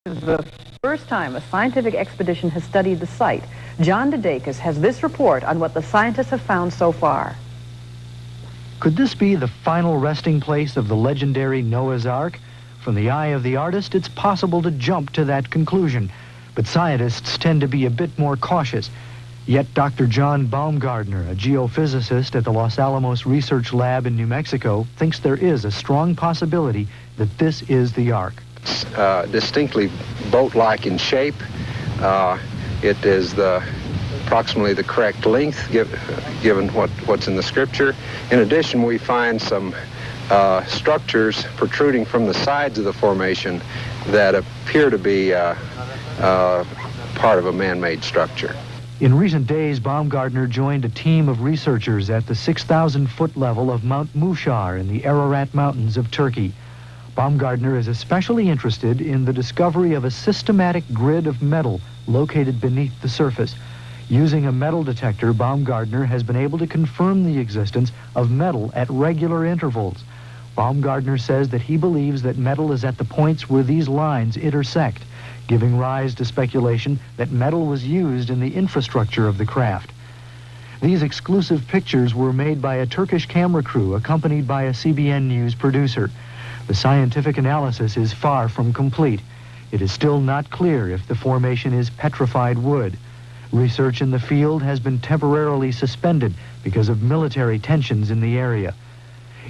The first time a scientific expedition has studied the site. John Dudakis has this report on what the scientists have found so far. Could this be the final resting place of the legendary Noah's Ark? From the eye of the artist, it's possible to jump to that conclusion, but scientists tend to be a bit more cautious. Yet Dr. John Baumgartner, a geophysicist at the Los Alamos Research Lab in New Mexico, thinks there is a strong possibility that this is the Ark. It's distinctly boat-like in shape. It is approximately the correct length given what's in the scripture. In addition, we find some structures protruding from the sides of the formation that appear to be part of a man-made structure. In recent days, Baumgartner joined a team of researchers at the 6,000-foot level of Mount Mushar in the Ararat Mountains of Turkey. Baumgartner is especially interested in the discovery of a systematic grid of metal located beneath the surface. Using a metal detector, Baumgartner has been able to confirm the existence of metal at regular intervals. Baumgartner says that he believes that metal is at the points where these lines intersect, giving rise to speculation that metal was used in the infrastructure of the craft. These exclusive pictures were made by a Turkish camera crew accompanied by a CBN News producer. The scientific analysis is far from complete. It is still not clear if the formation is petrified wood. Research in the field has been temporarily suspended because of military tensions in the area.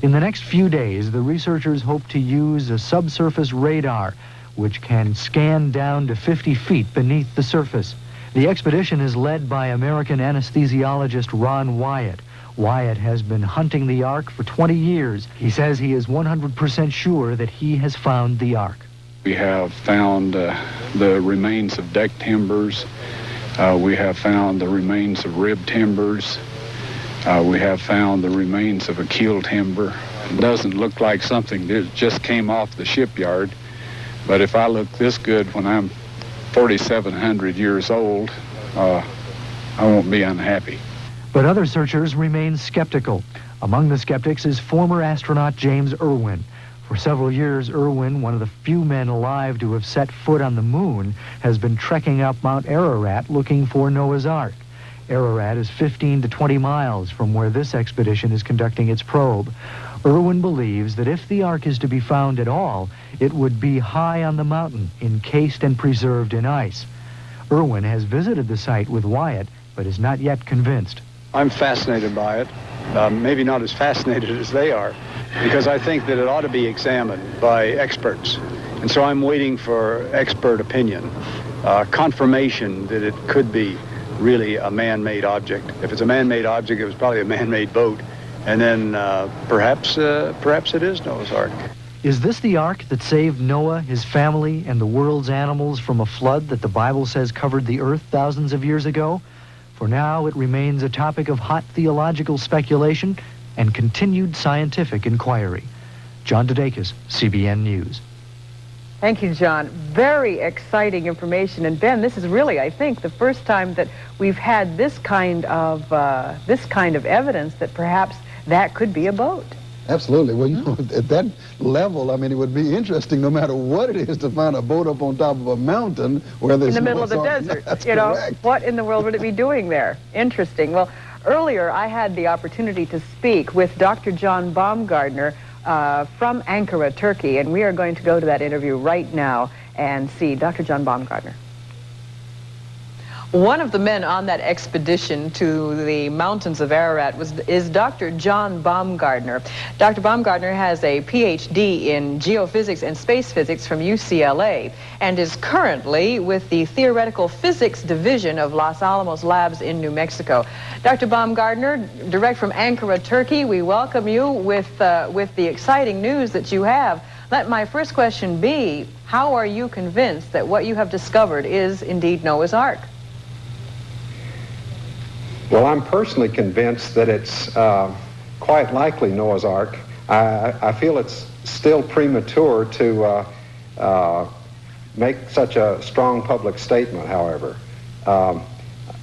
In the next few days, the researchers hope to use a subsurface radar, which can scan down to 50 feet beneath the surface. The expedition is led by American anesthesiologist Ron Wyatt. Wyatt has been hunting the Ark for 20 years. He says he is 100% sure that he has found the Ark. We have found the remains of deck timbers. We have found the remains of rib timbers. We have found the remains of a keel timber. It doesn't look like something that just came off the shipyard, but if I look this good when I'm 4,700 years old, I won't be unhappy. But other searchers remain skeptical. Among the skeptics is former astronaut James Irwin. For several years, Irwin, one of the few men alive to have set foot on the moon, has been trekking up Mount Ararat looking for Noah's Ark. Ararat is 15 to 20 miles from where this expedition is conducting its probe. Irwin believes that if the Ark is to be found at all, it would be high on the mountain, encased and preserved in ice. Irwin has visited the site with Wyatt, but is not yet convinced. I'm fascinated by it, maybe not as fascinated as they are, because I think that it ought to be examined by experts. And so I'm waiting for expert opinion, confirmation that it could be really a man-made object. If it's a man-made object, it was probably a man-made boat. And then perhaps it is Noah's Ark. Is this the Ark that saved Noah, his family, and the world's animals from a flood that the Bible says covered the earth thousands of years ago? For now, it remains a topic of hot theological speculation and continued scientific inquiry. John Dudakis, CBN News. Thank you, John. Very exciting information. And Ben, this is really, I think, the first time that we've had this kind of evidence that perhaps that could be a boat. Absolutely. Well, you know, at that level, I mean, it would be interesting, no matter what it is, to find a boat up on top of a mountain where there's in the middle of the desert. That's you know, correct. What in the world would it be doing there? Interesting. Well, earlier I had the opportunity to speak with Dr. John Baumgartner from Ankara, Turkey, and we are going to go to that interview right now and see Dr. John Baumgartner. One of the men on that expedition to the mountains of Ararat is Dr. John Baumgartner. Dr. Baumgartner has a PhD in geophysics and space physics from UCLA and is currently with the Theoretical Physics Division of Los Alamos Labs in New Mexico. Dr. Baumgartner, direct from Ankara, Turkey, we welcome you with the exciting news that you have. Let my first question be, how are you convinced that what you have discovered is indeed Noah's Ark? Well, I'm personally convinced that it's quite likely Noah's Ark. I feel it's still premature to make such a strong public statement, however.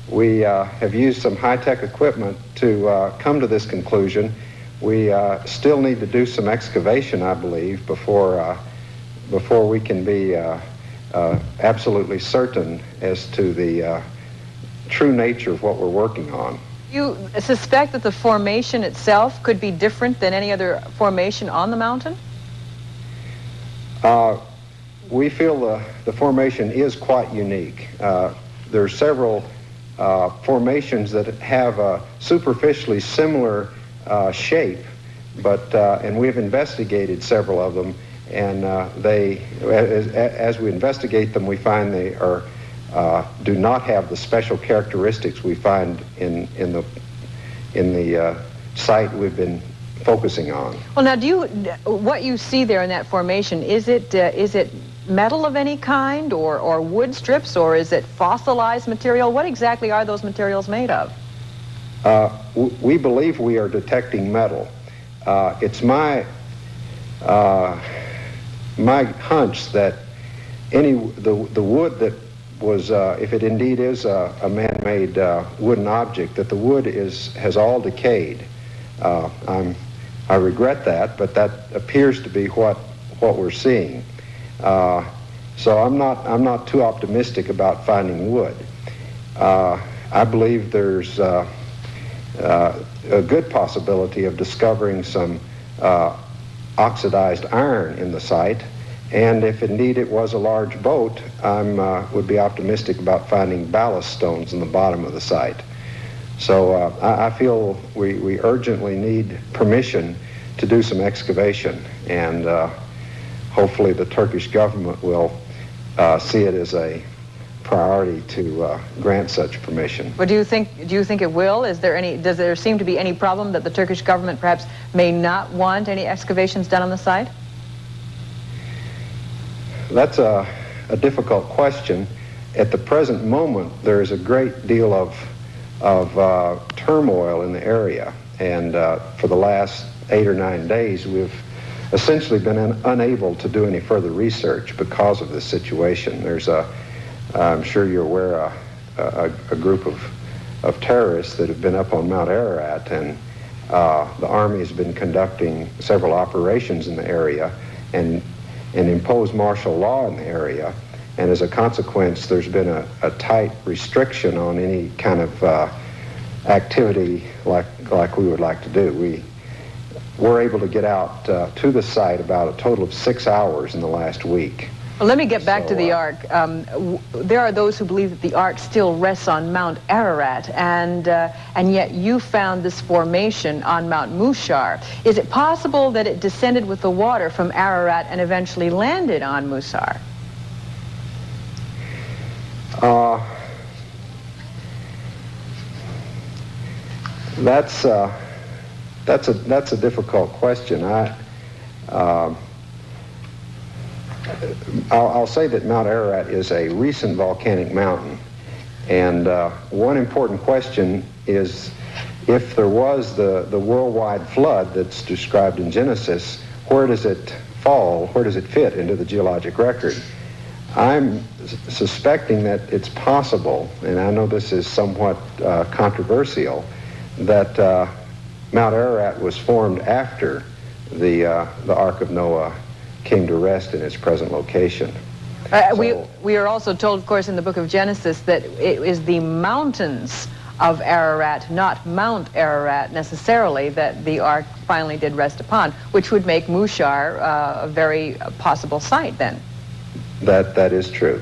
We have used some high-tech equipment to come to this conclusion. We still need to do some excavation, I believe, before we can be absolutely certain as to the true nature of what we're working on. You suspect that the formation itself could be different than any other formation on the mountain? We feel the formation is quite unique. There are several formations that have a superficially similar shape, but and we've investigated several of them, and as we investigate them, we find they are do not have the special characteristics we find in the site we've been focusing on. Well, now, what you see there in that formation, is it metal of any kind, or wood strips, or is it fossilized material? What exactly are those materials made of? We believe we are detecting metal. It's my hunch that the wood that was, if it indeed is a man-made wooden object, that the wood has all decayed. I regret that, but that appears to be what we're seeing. So I'm not too optimistic about finding wood. I believe there's a good possibility of discovering some oxidized iron in the site, and if indeed it was a large boat, I would be optimistic about finding ballast stones in the bottom of the site. So I feel we urgently need permission to do some excavation, and hopefully the Turkish government will see it as a priority to grant such permission. But do you think it will? Does there seem to be any problem that the Turkish government perhaps may not want any excavations done on the site? That's a difficult question. At the present moment, there is a great deal of turmoil in the area, and for the last 8 or 9 days, we've essentially been unable to do any further research because of this situation. There's I'm sure you're aware, a group of terrorists that have been up on Mount Ararat, and the Army has been conducting several operations in the area and imposed martial law in the area, and as a consequence, there's been a tight restriction on any kind of activity like we would like to do. We're able to get out to the site about a total of 6 hours in the last week. Well, let me get back to the Ark. There are those who believe that the Ark still rests on Mount Ararat, and yet you found this formation on Mount Mushar. Is it possible that it descended with the water from Ararat and eventually landed on Mushar? That's a difficult question. I'll say that Mount Ararat is a recent volcanic mountain, and one important question is, if there was the worldwide flood that's described in Genesis, where does it fall? Where does it fit into the geologic record? I'm suspecting that it's possible, and I know this is somewhat controversial, that Mount Ararat was formed after the Ark of Noah came to rest in its present location. We are also told, of course, in the book of Genesis that it is the mountains of Ararat, not Mount Ararat necessarily, that the Ark finally did rest upon, which would make Mushar a very possible site then. That is true.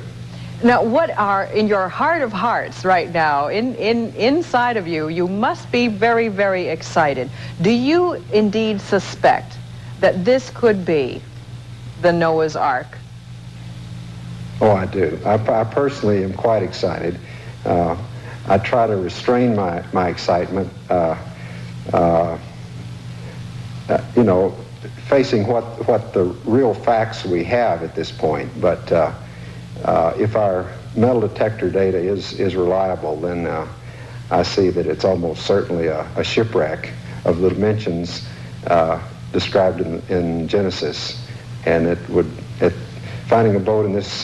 Now, what are, in your heart of hearts right now, inside of you, you must be very, very excited. Do you indeed suspect that this could be the Noah's Ark? Oh, I do. I personally am quite excited. I try to restrain my excitement, facing what the real facts we have at this point. But if our metal detector data is reliable, then I see that it's almost certainly a shipwreck of the dimensions described in Genesis. And finding a boat in this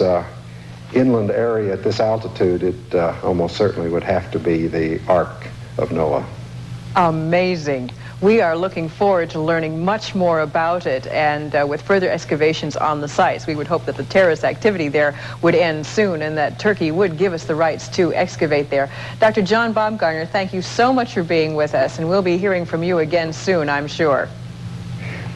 inland area at this altitude, it almost certainly would have to be the Ark of Noah. Amazing. We are looking forward to learning much more about it, and with further excavations on the sites, we would hope that the terrorist activity there would end soon and that Turkey would give us the rights to excavate there. Dr. John Baumgartner, thank you so much for being with us, and we'll be hearing from you again soon, I'm sure.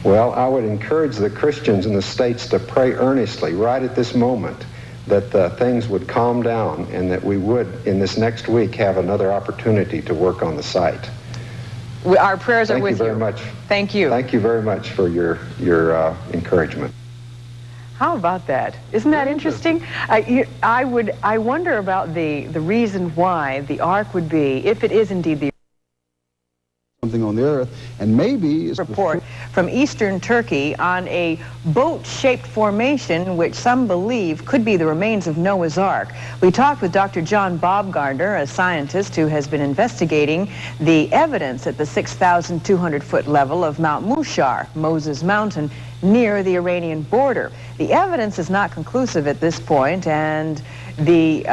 Well, I would encourage the Christians in the States to pray earnestly right at this moment that things would calm down and that we would, in this next week, have another opportunity to work on the site. Our prayers are with you. Thank you very much. Thank you. Thank you very much for your encouragement. How about that? Isn't that interesting? I wonder about the reason why the Ark would be, if it is indeed the something on the earth, and maybe it's report from eastern Turkey on a boat-shaped formation which some believe could be the remains of Noah's Ark. We talked with Dr. John Baumgartner, a scientist who has been investigating the evidence at the 6,200-foot level of Mount Mushar, Moses Mountain, near the Iranian border. The evidence is not conclusive at this point, and the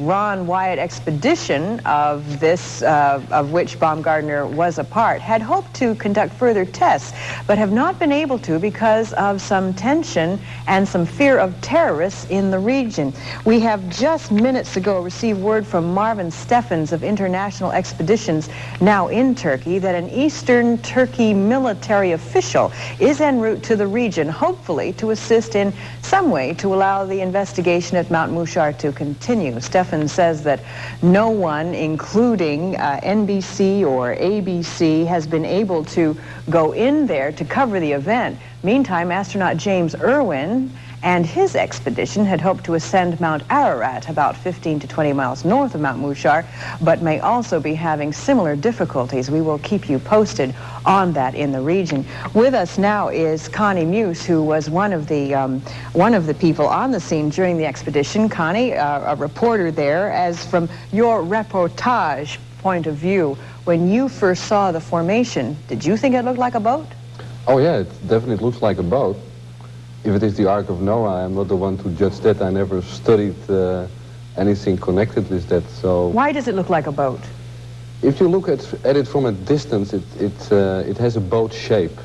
Ron Wyatt expedition of this, of which Baumgartner was a part, had hoped to conduct further tests, but have not been able to because of some tension and some fear of terrorists in the region. We have just minutes ago received word from Marvin Steffens of International Expeditions, now in Turkey, that an Eastern Turkey military official is en route to the region, hopefully to assist in some way to allow the investigation at Mount Mushar to continue. Steffens says that no one, including NBC or ABC, has been able to go in there to cover the event. Meantime, astronaut James Irwin and his expedition had hoped to ascend Mount Ararat, about 15 to 20 miles north of Mount Mushar, but may also be having similar difficulties. We will keep you posted on that in the region. With us now is Connie Muse, who was one of the people on the scene during the expedition. Connie, a reporter there. As from your reportage point of view, when you first saw the formation, did you think it looked like a boat? Oh yeah, it definitely looks like a boat. If it is the Ark of Noah, I'm not the one to judge that. I never studied anything connected with that. So why does it look like a boat? If you look at it from a distance, it has a boat shape.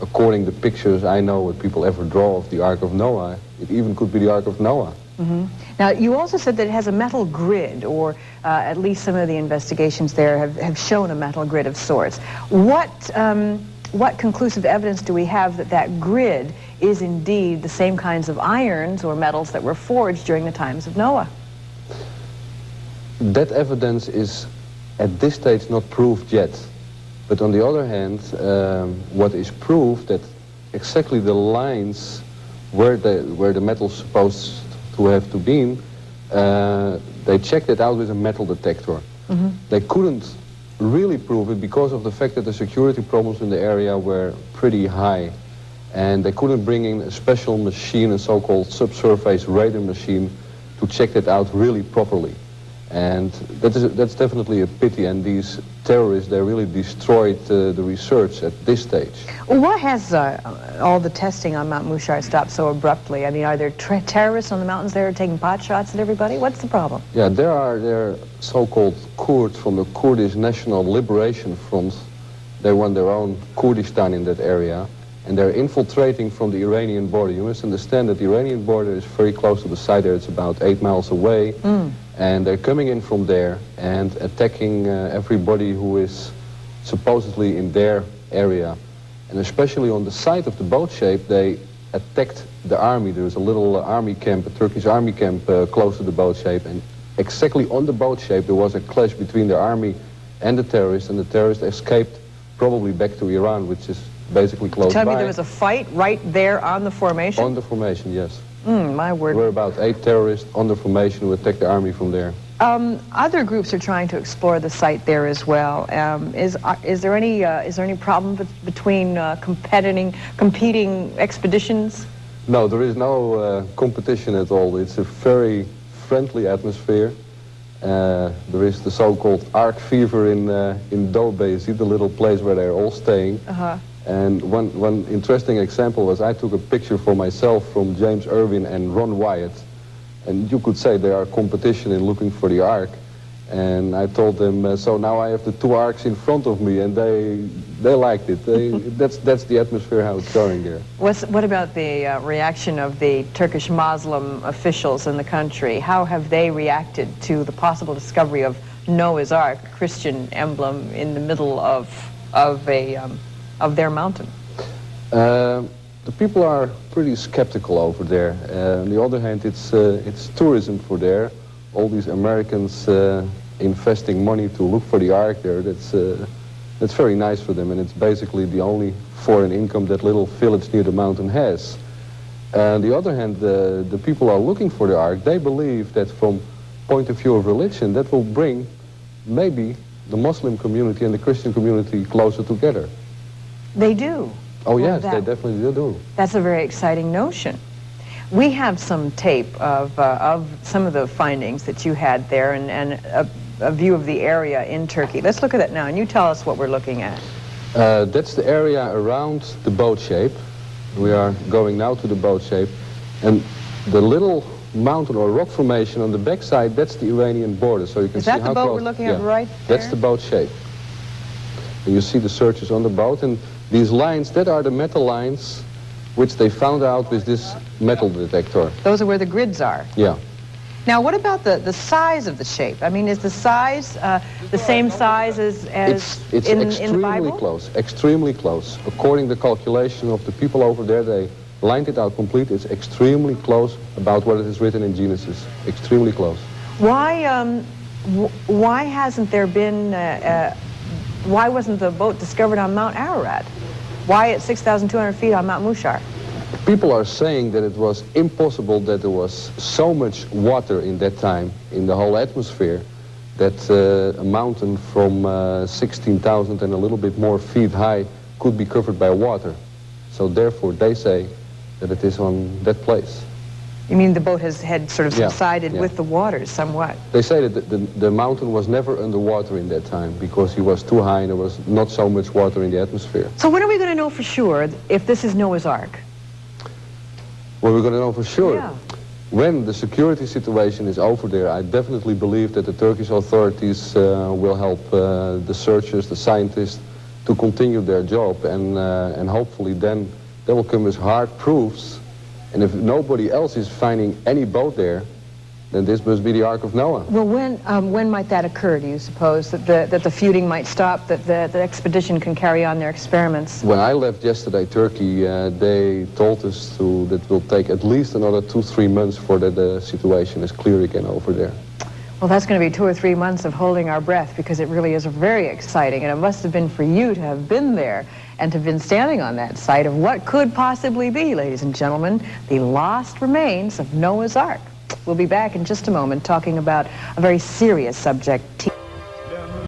According to pictures I know what people ever draw of the Ark of Noah, it even could be the Ark of Noah. Mm-hmm. Now, you also said that it has a metal grid, or at least some of the investigations there have shown a metal grid of sorts. What conclusive evidence do we have that that grid is indeed the same kinds of irons or metals that were forged during the times of Noah? That evidence is at this stage not proved yet. But on the other hand, what is proved that exactly the lines where the metal's supposed to have to be, they checked it out with a metal detector. Mm-hmm. They couldn't really prove it because of the fact that the security problems in the area were pretty high, and they couldn't bring in a special machine, a so-called subsurface radar machine, to check that out really properly. And that's definitely a pity, and these terrorists, they really destroyed the research at this stage. Well, what has all the testing on Mount Mushar stopped so abruptly? I mean, are there terrorists on the mountains there taking pot shots at everybody? What's the problem? Yeah, there are so-called Kurds from the Kurdish National Liberation Front. They want their own Kurdistan in that area, and they're infiltrating from the Iranian border. You must understand that the Iranian border is very close to the site there. It's about 8 miles away. And they're coming in from there and attacking everybody who is supposedly in their area. And especially on the site of the boat shape, they attacked the army. There was a little army camp, a Turkish army camp close to the boat shape. And exactly on the boat shape, there was a clash between the army and the terrorists escaped probably back to Iran, which is basically close by. Tell me there was a fight right there on the formation? On the formation, yes. My word. There were about 8 terrorists on the formation who attacked the army from there. Other groups are trying to explore the site there as well. Is there any problem between competing expeditions? No, there is no competition at all. It's a very friendly atmosphere. There is the so-called Ark fever in Dobe, the little place where they're all staying. And one interesting example was I took a picture for myself from James Irwin and Ron Wyatt. And you could say they are competition in looking for the Ark. And I told them, so now I have the two arks in front of me, and they liked it. That's the atmosphere, how it's going there. What about the reaction of the Turkish Muslim officials in the country? How have they reacted to the possible discovery of Noah's Ark, Christian emblem, in the middle of their mountain? The people are pretty skeptical over there. On the other hand, it's tourism for there. All these Americans investing money to look for the Ark there. That's very nice for them, and it's basically the only foreign income that little village near the mountain has. On the other hand, the people are looking for the Ark. They believe that from point of view of religion, that will bring maybe the Muslim community and the Christian community closer together. They do. Oh yes, they definitely do. That's a very exciting notion. We have some tape of some of the findings that you had there, and a view of the area in Turkey. Let's look at that now, and you tell us what we're looking at. That's the area around the boat shape. We are going now to the boat shape, and the little mountain or rock formation on the backside, that's the Iranian border. So you can see how close. Is that the boat we're looking at right there? That's the boat shape. And you see the searchers on the boat, and these lines, that are the metal lines which they found out with this metal detector. Those are where the grids are? Yeah. Now, what about the size of the shape? I mean, is the size the same size as it's in extremely the Bible? Close, extremely close. According to the calculation of the people over there, they lined it out complete. It's extremely close about what it is written in Genesis. Extremely close. Why hasn't there been, why wasn't the boat discovered on Mount Ararat? Why at 6,200 feet on Mount Mushar? People are saying that it was impossible that there was so much water in that time in the whole atmosphere that a mountain from 16,000 and a little bit more feet high could be covered by water. So therefore they say that it is on that place. You mean the boat had sort of subsided with the waters somewhat? They say that the mountain was never underwater in that time because he was too high and there was not so much water in the atmosphere. So when are we going to know for sure if this is Noah's Ark? Well, we're going to know for sure. Yeah. When the security situation is over there, I definitely believe that the Turkish authorities will help the searchers, the scientists, to continue their job, and hopefully then they will come with hard proofs. And if nobody else is finding any boat there, then this must be the Ark of Noah. Well, when might that occur, do you suppose? That the feuding might stop, that the expedition can carry on their experiments? When I left yesterday, Turkey, they told us that it will take at least another 2-3 months for the situation is clear again over there. Well, that's going to be 2 or 3 months of holding our breath, because it really is very exciting, and it must have been for you to have been there and to have been standing on that site of what could possibly be, ladies and gentlemen, the lost remains of Noah's Ark. We'll be back in just a moment talking about a very serious subject.